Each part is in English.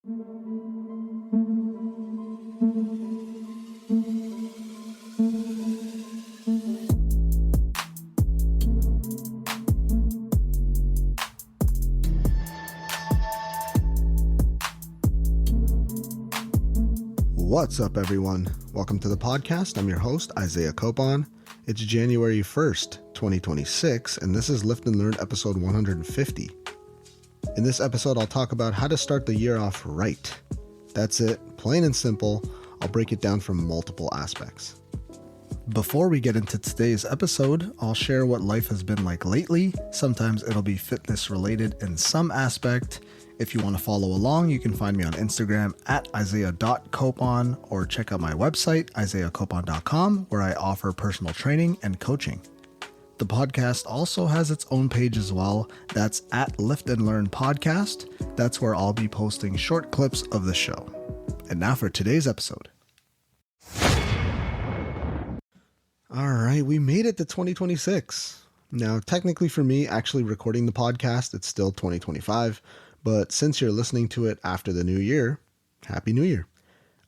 What's up, everyone? Welcome to the podcast. I'm your host, Isaiah Copon. It's January 1st, 2026, and this is Lift and Learn episode 150. In this episode, I'll talk about how to start the year off right. That's it, plain and simple. I'll break it down from multiple aspects. Before we get into today's episode, I'll share what life has been like lately. Sometimes it'll be fitness related in some aspect. If you want to follow along, you can find me on Instagram at isaiah.copon or check out my website, isaiahcopon.com, where I offer personal training and coaching. The podcast also has its own page as well. That's at Lift and Learn Podcast. That's where I'll be posting short clips of the show. And now for today's episode. All right, we made it to 2026. Now, technically for me, actually recording the podcast, it's still 2025. But since you're listening to it after the new year, Happy New Year.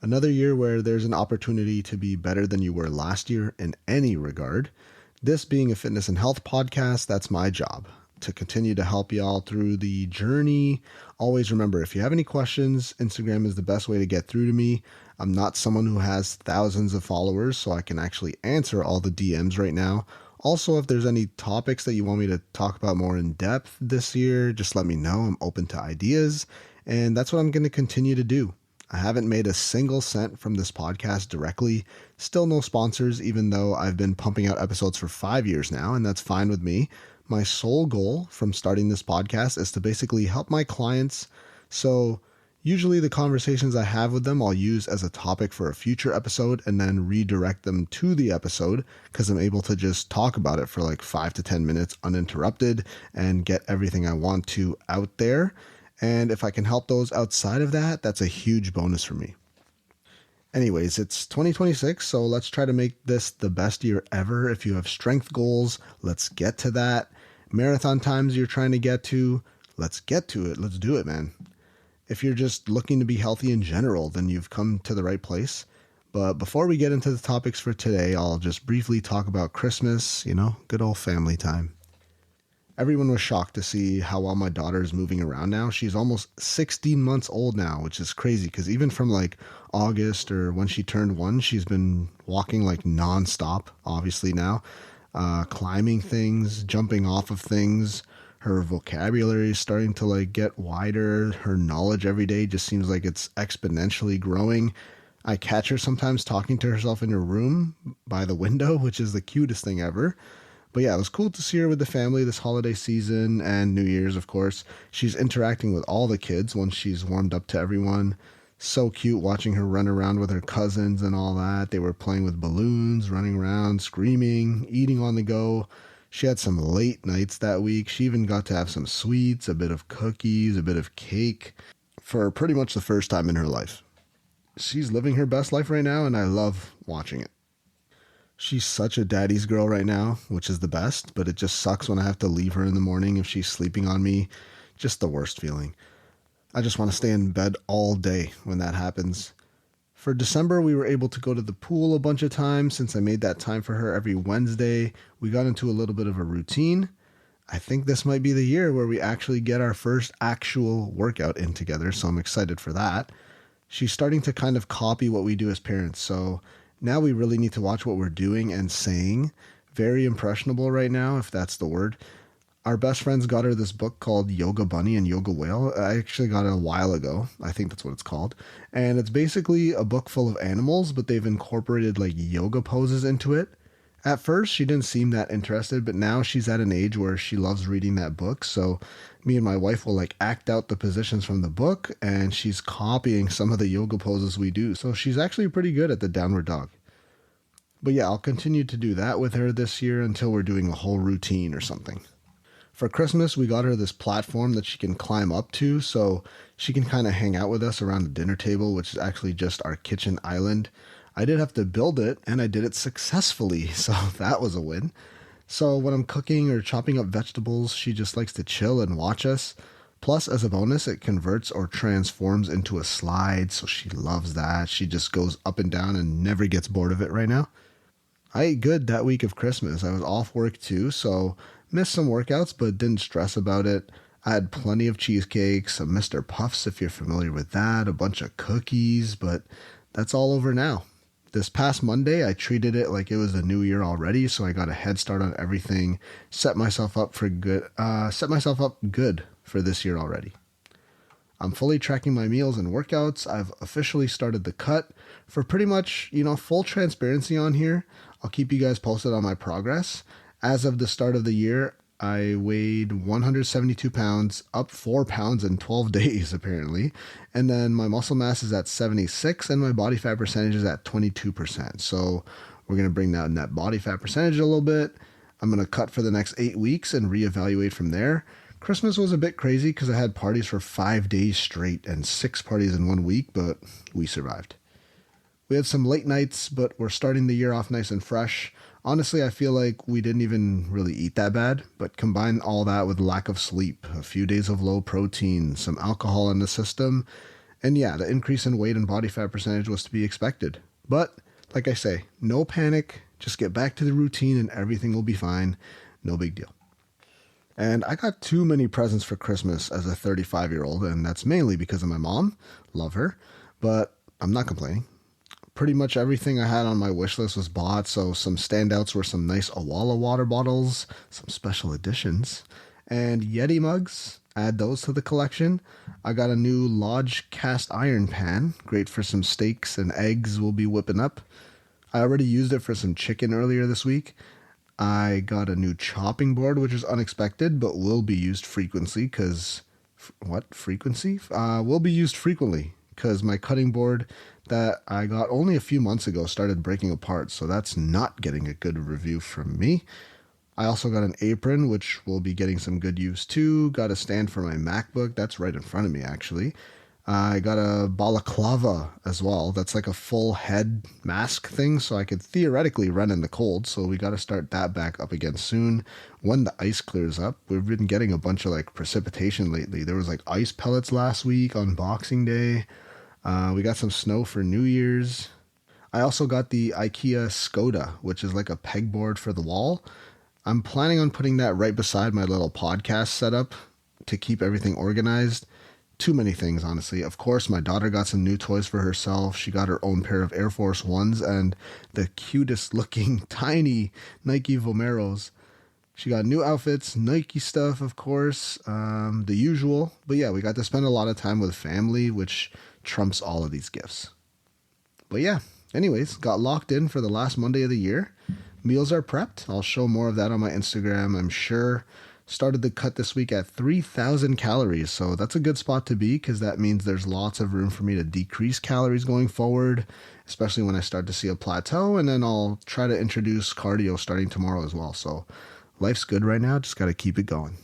Another year where there's an opportunity to be better than you were last year in any regard. This being a fitness and health podcast, that's my job, to continue to help y'all through the journey. Always remember, if you have any questions, Instagram is the best way to get through to me. I'm not someone who has thousands of followers, so I can actually answer all the DMs right now. Also, if there's any topics that you want me to talk about more in depth this year, just let me know. I'm open to ideas, and that's what I'm going to continue to do. I haven't made a single cent from this podcast directly. Still no sponsors, even though I've been pumping out episodes for 5 years now, and that's fine with me. My sole goal from starting this podcast is to basically help my clients. So usually the conversations I have with them, I'll use as a topic for a future episode and then redirect them to the episode because I'm able to just talk about it for like 5 to 10 minutes uninterrupted and get everything I want to out there. And if I can help those outside of that, that's a huge bonus for me. Anyways, it's 2026, so let's try to make this the best year ever. If you have strength goals, let's get to that. Marathon times you're trying to get to, let's get to it. Let's do it, man. If you're just looking to be healthy in general, then you've come to the right place. But before we get into the topics for today, I'll just briefly talk about Christmas, good old family time. Everyone was shocked to see how well my daughter is moving around now. She's almost 16 months old now, which is crazy because even from like August or when she turned 1, she's been walking like nonstop, obviously now, climbing things, jumping off of things. Her vocabulary is starting to like get wider. Her knowledge every day just seems like it's exponentially growing. I catch her sometimes talking to herself in her room by the window, which is the cutest thing ever. But yeah, it was cool to see her with the family this holiday season and New Year's, of course. She's interacting with all the kids once she's warmed up to everyone. So cute watching her run around with her cousins and all that. They were playing with balloons, running around, screaming, eating on the go. She had some late nights that week. She even got to have some sweets, a bit of cookies, a bit of cake for pretty much the first time in her life. She's living her best life right now, and I love watching it. She's such a daddy's girl right now, which is the best, but it just sucks when I have to leave her in the morning if she's sleeping on me. Just the worst feeling. I just want to stay in bed all day when that happens. For December, we were able to go to the pool a bunch of times since I made that time for her every Wednesday. We got into a little bit of a routine. I think this might be the year where we actually get our first actual workout in together, so I'm excited for that. She's starting to kind of copy what we do as parents, so now we really need to watch what we're doing and saying. Very impressionable right now, if that's the word. Our best friends got her this book called Yoga Bunny and Yoga Whale. I actually got it a while ago. I think that's what it's called. And it's basically a book full of animals, but they've incorporated like yoga poses into it. At first, she didn't seem that interested, but now she's at an age where she loves reading that book. So me and my wife will like act out the positions from the book, and she's copying some of the yoga poses we do. So she's actually pretty good at the downward dog. But yeah, I'll continue to do that with her this year until we're doing a whole routine or something. For Christmas, we got her this platform that she can climb up to so she can kind of hang out with us around the dinner table, which is actually just our kitchen island. I did have to build it, and I did it successfully, so that was a win. So when I'm cooking or chopping up vegetables, she just likes to chill and watch us. Plus, as a bonus, it converts or transforms into a slide, so she loves that. She just goes up and down and never gets bored of it right now. I ate good that week of Christmas. I was off work too, so missed some workouts but didn't stress about it. I had plenty of cheesecake, some Mr. Puffs if you're familiar with that, a bunch of cookies, but that's all over now. This past Monday, I treated it like it was a new year already, so I got a head start on everything, set myself up good for this year already. I'm fully tracking my meals and workouts. I've officially started the cut. For pretty much, full transparency on here, I'll keep you guys posted on my progress. As of the start of the year, I weighed 172 pounds, up 4 pounds in 12 days, apparently. And then my muscle mass is at 76 and my body fat percentage is at 22%. So we're going to bring down that body fat percentage a little bit. I'm going to cut for the next 8 weeks and reevaluate from there. Christmas was a bit crazy because I had parties for 5 days straight and 6 parties in 1 week, but we survived. We had some late nights, but we're starting the year off nice and fresh. Honestly, I feel like we didn't even really eat that bad, but combine all that with lack of sleep, a few days of low protein, some alcohol in the system, and yeah, the increase in weight and body fat percentage was to be expected. But, like I say, no panic, just get back to the routine and everything will be fine. No big deal. And I got too many presents for Christmas as a 35-year-old, and that's mainly because of my mom. Love her, but I'm not complaining. Pretty much everything I had on my wish list was bought, so some standouts were some nice Awala water bottles, some special editions, and Yeti mugs. Add those to the collection. I got a new Lodge cast iron pan, great for some steaks and eggs we'll be whipping up. I already used it for some chicken earlier this week. I got a new chopping board, which is unexpected, but will be used frequently because... What? Frequency? Will be used frequently because my cutting board that I got only a few months ago started breaking apart, so that's not getting a good review from me. I also got an apron, which will be getting some good use too. Got a stand for my MacBook. That's right in front of me, actually. I got a balaclava as well. That's like a full head mask thing, so I could theoretically run in the cold. So we got to start that back up again soon when the ice clears up. We've been getting a bunch of like precipitation lately. There was like ice pellets last week on Boxing Day. We got some snow for New Year's. I also got the IKEA Skoda, which is like a pegboard for the wall. I'm planning on putting that right beside my little podcast setup to keep everything organized. Too many things, honestly. Of course, my daughter got some new toys for herself. She got her own pair of Air Force Ones and the cutest looking tiny Nike Vomeros. She got new outfits, Nike stuff, of course, the usual. But yeah, we got to spend a lot of time with family, which trumps all of these gifts. But yeah, anyways, got locked in for the last Monday of the year. Meals are prepped. I'll show more of that on my Instagram, I'm sure. Started the cut this week at 3,000 calories, so that's a good spot to be because that means there's lots of room for me to decrease calories going forward, especially when I start to see a plateau, and then I'll try to introduce cardio starting tomorrow as well. So life's good right now, just got to keep it going.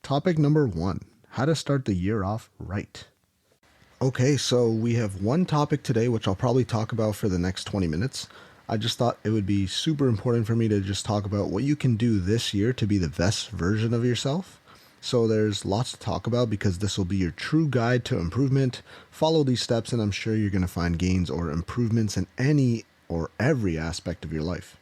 Topic number 1, how to start the year off right. Okay, so we have one topic today, which I'll probably talk about for the next 20 minutes. I just thought it would be super important for me to just talk about what you can do this year to be the best version of yourself. So there's lots to talk about because this will be your true guide to improvement. Follow these steps and I'm sure you're going to find gains or improvements in any or every aspect of your life.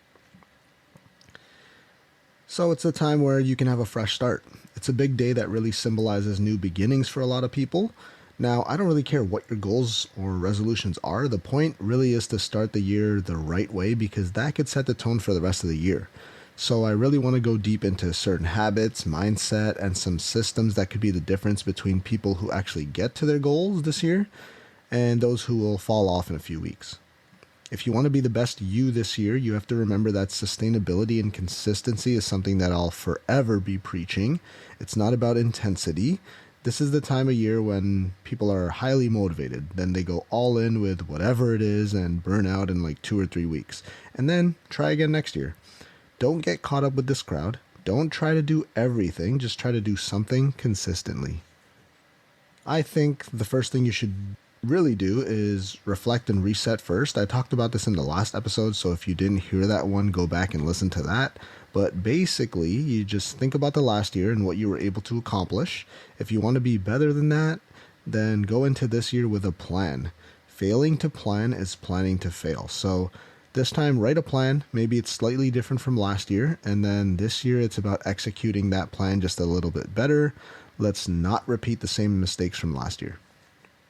So it's a time where you can have a fresh start. It's a big day that really symbolizes new beginnings for a lot of people. Now, I don't really care what your goals or resolutions are. The point really is to start the year the right way because that could set the tone for the rest of the year. So I really want to go deep into certain habits, mindset, and some systems that could be the difference between people who actually get to their goals this year and those who will fall off in a few weeks. If you want to be the best you this year, you have to remember that sustainability and consistency is something that I'll forever be preaching. It's not about intensity. This is the time of year when people are highly motivated. Then they go all in with whatever it is and burn out in like 2 or 3 weeks. And then try again next year. Don't get caught up with this crowd. Don't try to do everything. Just try to do something consistently. I think the first thing you should really do is reflect and reset first. I talked about this in the last episode, so if you didn't hear that one, go back and listen to that. But basically, you just think about the last year and what you were able to accomplish. If you want to be better than that, then go into this year with a plan. Failing to plan is planning to fail. So this time, write a plan. Maybe it's slightly different from last year. And then this year, it's about executing that plan just a little bit better. Let's not repeat the same mistakes from last year.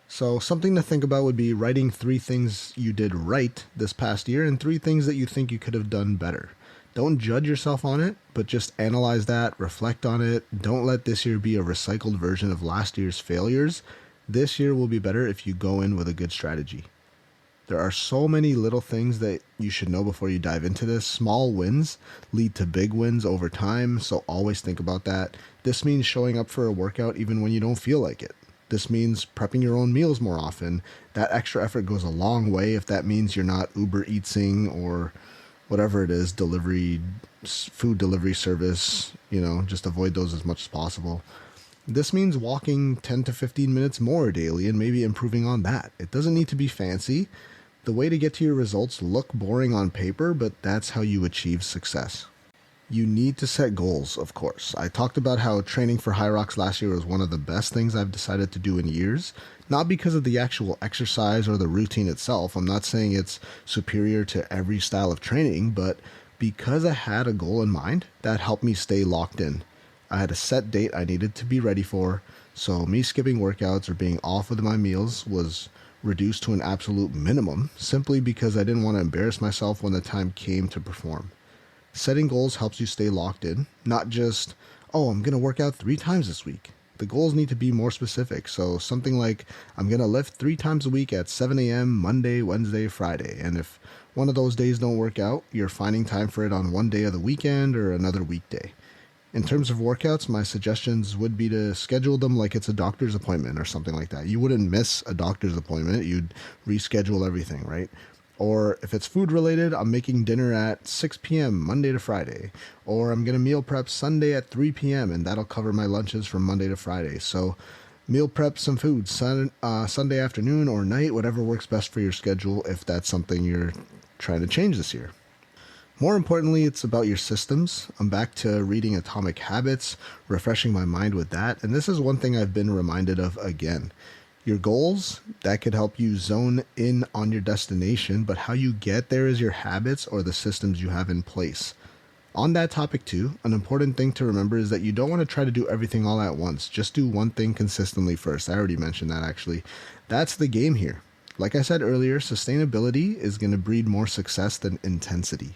So, something to think about would be writing 3 things you did right this past year and 3 things that you think you could have done better. Don't judge yourself on it, but just analyze that, reflect on it. Don't let this year be a recycled version of last year's failures. This year will be better if you go in with a good strategy. There are so many little things that you should know before you dive into this. Small wins lead to big wins over time, so always think about that. This means showing up for a workout even when you don't feel like it. This means prepping your own meals more often. That extra effort goes a long way if that means you're not Uber Eatsing or whatever it is, food delivery service, just avoid those as much as possible. This means walking 10 to 15 minutes more daily and maybe improving on that. It doesn't need to be fancy. The way to get to your results look boring on paper, but that's how you achieve success. You need to set goals, of course. I talked about how training for Hyrox last year was one of the best things I've decided to do in years. Not because of the actual exercise or the routine itself. I'm not saying it's superior to every style of training, but because I had a goal in mind, that helped me stay locked in. I had a set date I needed to be ready for, so me skipping workouts or being off with my meals was reduced to an absolute minimum, simply because I didn't want to embarrass myself when the time came to perform. Setting goals helps you stay locked in, not just, I'm going to work out 3 times this week. The goals need to be more specific. So something like, I'm going to lift 3 times a week at 7 a.m. Monday, Wednesday, Friday. And if one of those days don't work out, you're finding time for it on one day of the weekend or another weekday. In terms of workouts, my suggestions would be to schedule them like it's a doctor's appointment or something like that. You wouldn't miss a doctor's appointment. You'd reschedule everything, right? Or if it's food related, I'm making dinner at 6 p.m. Monday to Friday. Or I'm going to meal prep Sunday at 3 p.m. and that'll cover my lunches from Monday to Friday. So meal prep some food Sunday afternoon or night, whatever works best for your schedule if that's something you're trying to change this year. More importantly, it's about your systems. I'm back to reading Atomic Habits, refreshing my mind with that. And this is one thing I've been reminded of again. Your goals, that could help you zone in on your destination, but how you get there is your habits or the systems you have in place. On that topic too, an important thing to remember is that you don't want to try to do everything all at once. Just do one thing consistently first. I already mentioned that actually. That's the game here. Like I said earlier, sustainability is going to breed more success than intensity.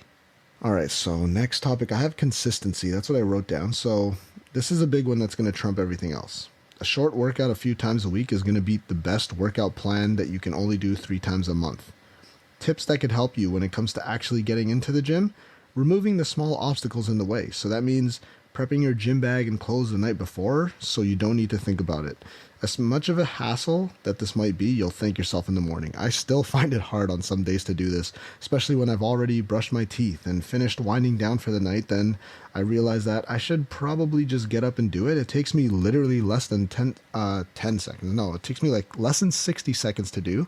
Alright, so next topic, I have consistency. That's what I wrote down. So this is a big one that's going to trump everything else. A short workout a few times a week is going to beat the best workout plan that you can only do 3 times a month. Tips that could help you when it comes to actually getting into the gym: removing the small obstacles in the way. So that means prepping your gym bag and clothes the night before so you don't need to think about it. As much of a hassle that this might be, you'll thank yourself in the morning. I still find it hard on some days to do this, especially when I've already brushed my teeth and finished winding down for the night. Then I realize that I should probably just get up and do it. It takes me literally less than 10 seconds. No, it takes me like less than 60 seconds to do.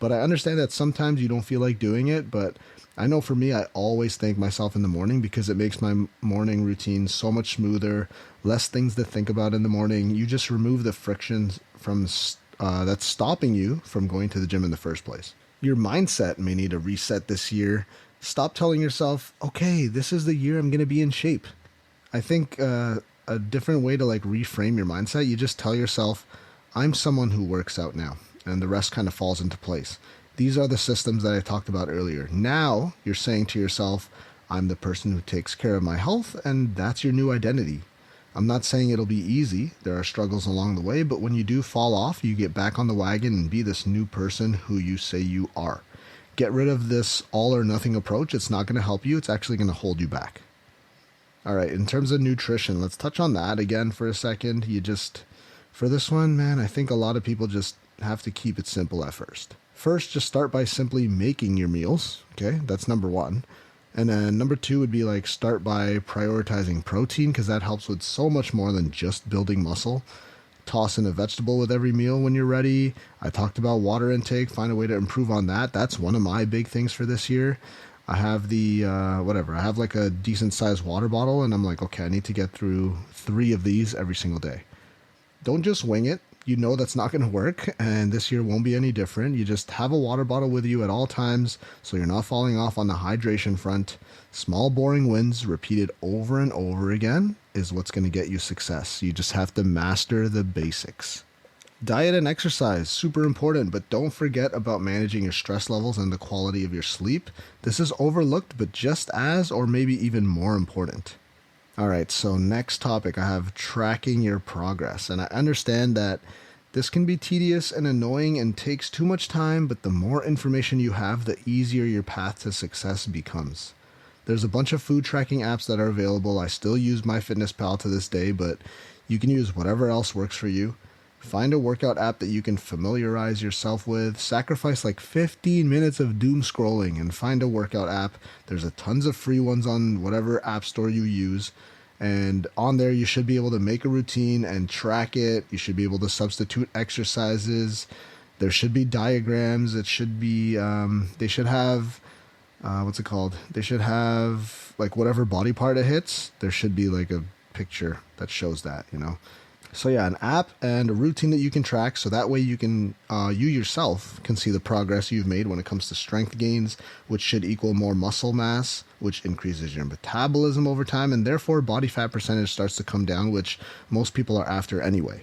But I understand that sometimes you don't feel like doing it, but I know for me, I always thank myself in the morning because it makes my morning routine so much smoother, less things to think about in the morning. You just remove the friction from that's stopping you from going to the gym in the first place. Your mindset may need a reset this year. Stop telling yourself, okay, this is the year I'm going to be in shape. I think a different way to reframe your mindset, you just tell yourself, I'm someone who works out now, and the rest kind of falls into place. These are the systems that I talked about earlier. Now you're saying to yourself, I'm the person who takes care of my health, and that's your new identity. I'm not saying it'll be easy. There are struggles along the way, but when you do fall off, you get back on the wagon and be this new person who you say you are. Get rid of this all or nothing approach. It's not going to help you. It's actually going to hold you back. All right, in terms of nutrition, let's touch on that again for a second. For this one, man, I think a lot of people just have to keep it simple at first. First, just start by simply making your meals. Okay, that's number 1. And then number 2 would be start by prioritizing protein, because that helps with so much more than just building muscle. toss in a vegetable with every meal when you're ready. I talked about water intake, find a way to improve on that. That's one of my big things for this year. I have I have like a decent sized water bottle, and I'm like, okay, I need to get through 3 of these every single day. Don't just wing it. You know that's not going to work, and this year won't be any different. You just have a water bottle with you at all times so you're not falling off on the hydration front. Small, boring wins repeated over and over again is what's going to get you success. You just have to master the basics. Diet and exercise, super important, but don't forget about managing your stress levels and the quality of your sleep. This is overlooked, but just as, or maybe even more important. All right, so next topic, I have tracking your progress. And I understand that this can be tedious and annoying and takes too much time, but the more information you have, the easier your path to success becomes. There's a bunch of food tracking apps that are available. I still use MyFitnessPal to this day, but you can use whatever else works for you. Find a workout app that you can familiarize yourself with. Sacrifice like 15 minutes of doom scrolling and find a workout app. There's a tons of free ones on whatever app store you use. And on there, you should be able to make a routine and track it. You should be able to substitute exercises. There should be diagrams. It should be, they should have, what's it called? They should have like whatever body part it hits. There should be like a picture that shows that, you know? So yeah, an app and a routine that you can track, so that way you can, you yourself can see the progress you've made when it comes to strength gains, which should equal more muscle mass, which increases your metabolism over time, and therefore body fat percentage starts to come down, which most people are after anyway.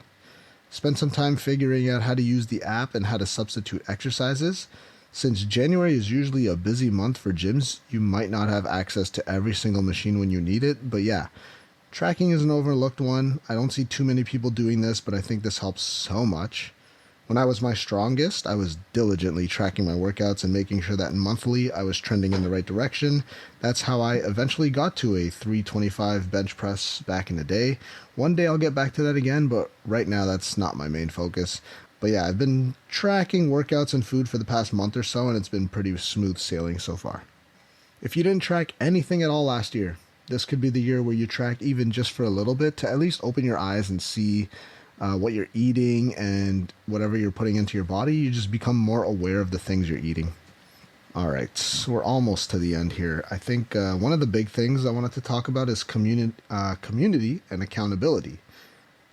Spend some time figuring out how to use the app and how to substitute exercises. Since January is usually a busy month for gyms, you might not have access to every single machine when you need it, but yeah, tracking is an overlooked one. I don't see too many people doing this, but I think this helps so much. When I was my strongest, I was diligently tracking my workouts and making sure that monthly I was trending in the right direction. That's how I eventually got to a 325 bench press back in the day. One day I'll get back to that again, but right now that's not my main focus. But yeah, I've been tracking workouts and food for the past month or so, and it's been pretty smooth sailing so far. If you didn't track anything at all last year, this could be the year where you track even just for a little bit to at least open your eyes and see what you're eating and whatever you're putting into your body. You just become more aware of the things you're eating. All right, so we're almost to the end here. I think one of the big things I wanted to talk about is community and accountability.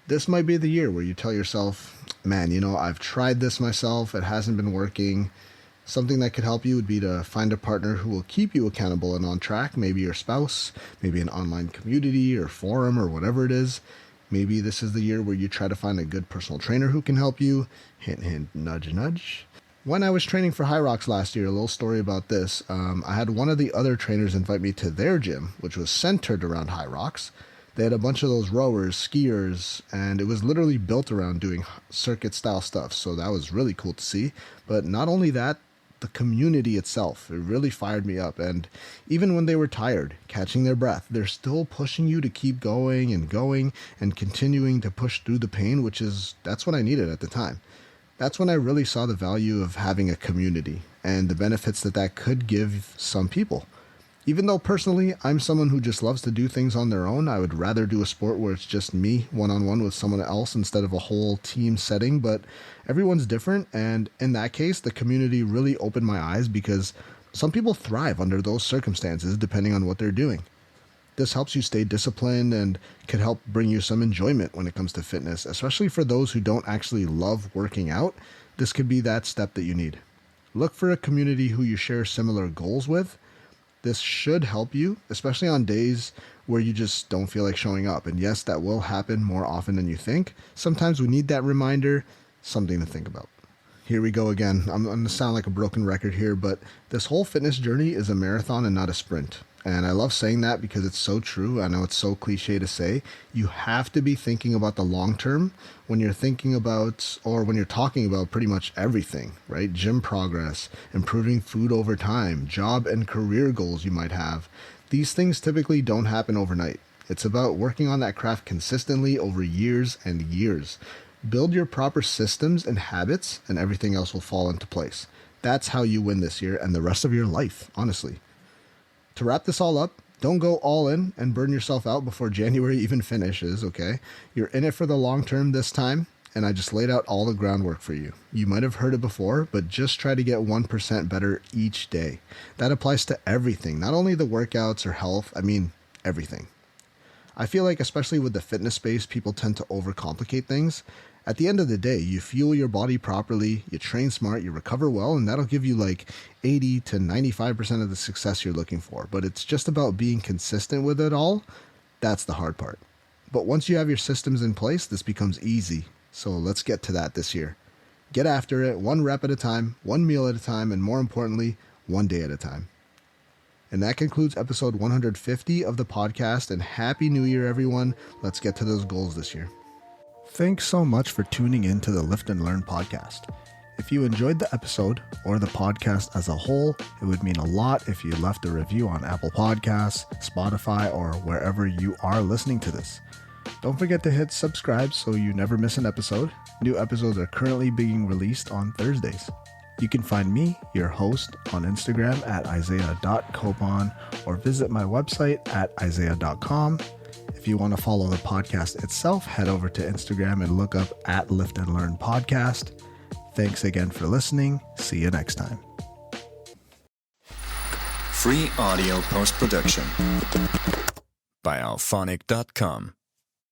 This might be the year where you tell yourself, man, you know, I've tried this myself. It hasn't been working. Something that could help you would be to find a partner who will keep you accountable and on track. Maybe your spouse, maybe an online community or forum or whatever it is. Maybe this is the year where you try to find a good personal trainer who can help you. Hint, hint, nudge, nudge. When I was training for Hyrox last year, a little story about this. I had one of the other trainers invite me to their gym, which was centered around Hyrox. They had a bunch of those rowers, skiers, and it was literally built around doing circuit style stuff. So that was really cool to see. But not only that, the community itself, it really fired me up. And even when they were tired, catching their breath, they're still pushing you to keep going and continuing to push through the pain, that's what I needed at the time. That's when I really saw the value of having a community and the benefits that could give some people. Even though personally, I'm someone who just loves to do things on their own, I would rather do a sport where it's just me one-on-one with someone else instead of a whole team setting, but everyone's different, and in that case, the community really opened my eyes because some people thrive under those circumstances depending on what they're doing. This helps you stay disciplined and could help bring you some enjoyment when it comes to fitness, especially for those who don't actually love working out. This could be that step that you need. Look for a community who you share similar goals with. This should help you, especially on days where you just don't feel like showing up. And yes, that will happen more often than you think. Sometimes we need that reminder, something to think about. Here we go again. I'm going to sound like a broken record here, but this whole fitness journey is a marathon and not a sprint. And I love saying that because it's so true. I know it's so cliche to say. You have to be thinking about the long term when you're thinking about, or when you're talking about pretty much everything, right? Gym progress, improving food over time, job and career goals you might have. These things typically don't happen overnight. It's about working on that craft consistently over years and years. Build your proper systems and habits, and everything else will fall into place. That's how you win this year and the rest of your life, honestly. To wrap this all up, don't go all in and burn yourself out before January even finishes, okay? You're in it for the long term this time, and I just laid out all the groundwork for you. You might have heard it before, but just try to get 1% better each day. That applies to everything, not only the workouts or health, everything. I feel like, especially with the fitness space, people tend to overcomplicate things. At the end of the day, you fuel your body properly, you train smart, you recover well, and that'll give you like 80 to 95% of the success you're looking for. But it's just about being consistent with it all. That's the hard part. But once you have your systems in place, this becomes easy. So let's get to that this year. Get after it, 1 rep at a time, 1 meal at a time, and more importantly, 1 day at a time. And that concludes episode 150 of the podcast, and Happy New Year, everyone. Let's get to those goals this year. Thanks so much for tuning in to the Lift and Learn podcast. If you enjoyed the episode or the podcast as a whole, it would mean a lot if you left a review on Apple Podcasts, Spotify, or wherever you are listening to this. Don't forget to hit subscribe so you never miss an episode. New episodes are currently being released on Thursdays. You can find me, your host, on Instagram at isaiah.copon or visit my website at isaiah.com. If you want to follow the podcast itself, head over to Instagram and look up at Lift and Learn Podcast. Thanks again for listening. See you next time. Free audio post-production by alphonic.com.